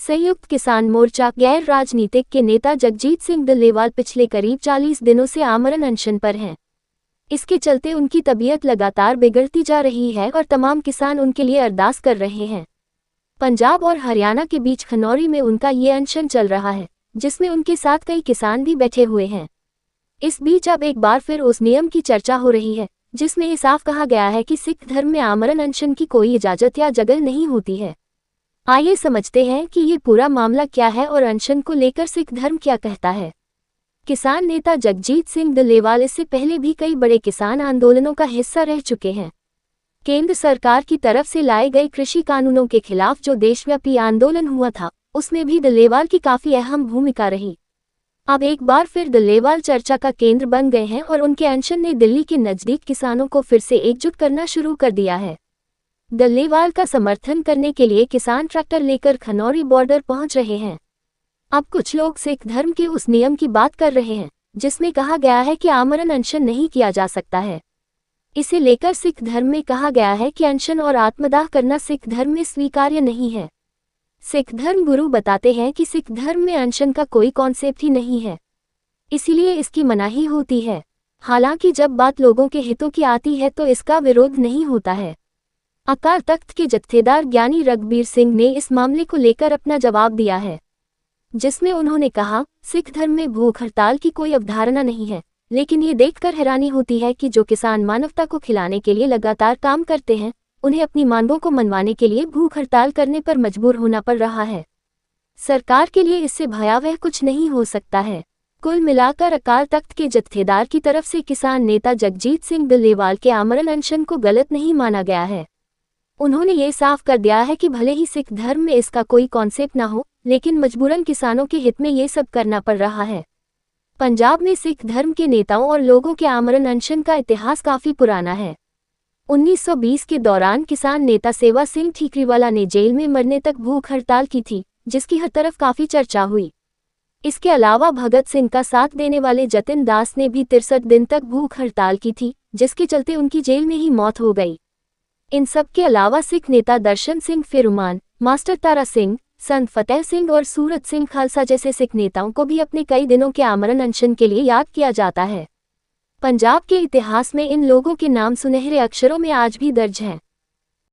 संयुक्त किसान मोर्चा गैर राजनीतिक के नेता जगजीत सिंह डल्लेवाल पिछले करीब 40 दिनों से आमरण अनशन पर हैं। इसके चलते उनकी तबीयत लगातार बिगड़ती जा रही है और तमाम किसान उनके लिए अरदास कर रहे हैं। पंजाब और हरियाणा के बीच खनौरी में उनका ये अनशन चल रहा है, जिसमें उनके साथ कई किसान भी बैठे हुए हैं। इस बीच अब एक बार फिर उस नियम की चर्चा हो रही है जिसमें ये साफ कहा गया है कि सिख धर्म में आमरण अनशन की कोई इजाजत या जगह नहीं होती है। आइए समझते हैं कि ये पूरा मामला क्या है और अनशन को लेकर सिख धर्म क्या कहता है। किसान नेता जगजीत सिंह डल्लेवाल इससे पहले भी कई बड़े किसान आंदोलनों का हिस्सा रह चुके हैं। केंद्र सरकार की तरफ से लाए गए कृषि कानूनों के खिलाफ जो देशव्यापी आंदोलन हुआ था, उसमें भी डल्लेवाल की काफी अहम भूमिका रही। अब एक बार फिर डल्लेवाल चर्चा का केंद्र बन गए हैं और उनके अनशन ने दिल्ली के नजदीक किसानों को फिर से एकजुट करना शुरू कर दिया है। डल्लेवाल का समर्थन करने के लिए किसान ट्रैक्टर लेकर खनौरी बॉर्डर पहुंच रहे हैं। अब कुछ लोग सिख धर्म के उस नियम की बात कर रहे हैं जिसमें कहा गया है कि आमरण अनशन नहीं किया जा सकता है। इसे लेकर सिख धर्म में कहा गया है कि अनशन और आत्मदाह करना सिख धर्म में स्वीकार्य नहीं है। सिख धर्म गुरु बताते हैं कि सिख धर्म में अनशन का कोई कॉन्सेप्ट ही नहीं है, इसीलिए इसकी मनाही होती है। हालांकि जब बात लोगों के हितों की आती है तो इसका विरोध नहीं होता है। अकाल तख्त के जत्थेदार ज्ञानी रघबीर सिंह ने इस मामले को लेकर अपना जवाब दिया है, जिसमें उन्होंने कहा, सिख धर्म में भूख हड़ताल की कोई अवधारणा नहीं है, लेकिन ये देखकर हैरानी होती है कि जो किसान मानवता को खिलाने के लिए लगातार काम करते हैं, उन्हें अपनी मांगों को मनवाने के लिए भूख हड़ताल करने पर मजबूर होना पड़ रहा है। सरकार के लिए इससे भयावह कुछ नहीं हो सकता है। कुल मिलाकर अकाल तख्त के जत्थेदार की तरफ से किसान नेता जगजीत सिंह डल्लेवाल के आमरण अनशन को गलत नहीं माना गया है। उन्होंने ये साफ कर दिया है कि भले ही सिख धर्म में इसका कोई कॉन्सेप्ट ना हो, लेकिन मजबूरन किसानों के हित में ये सब करना पड़ रहा है। पंजाब में सिख धर्म के नेताओं और लोगों के आमरण अनशन का इतिहास काफी पुराना है। 1920 के दौरान किसान नेता सेवा सिंह ठीकरीवाला ने जेल में मरने तक भूख हड़ताल की थी, जिसकी हर तरफ काफी चर्चा हुई। इसके अलावा भगत सिंह का साथ देने वाले जतिन दास ने भी 63 दिन तक भूख हड़ताल की थी, जिसके चलते उनकी जेल में ही मौत हो गई। इन सब के अलावा सिख नेता दर्शन सिंह फिरुमान, मास्टर तारा सिंह, संत फतेह सिंह और सूरत सिंह खालसा जैसे सिख नेताओं को भी अपने कई दिनों के आमरण अनशन के लिए याद किया जाता है। पंजाब के इतिहास में इन लोगों के नाम सुनहरे अक्षरों में आज भी दर्ज हैं।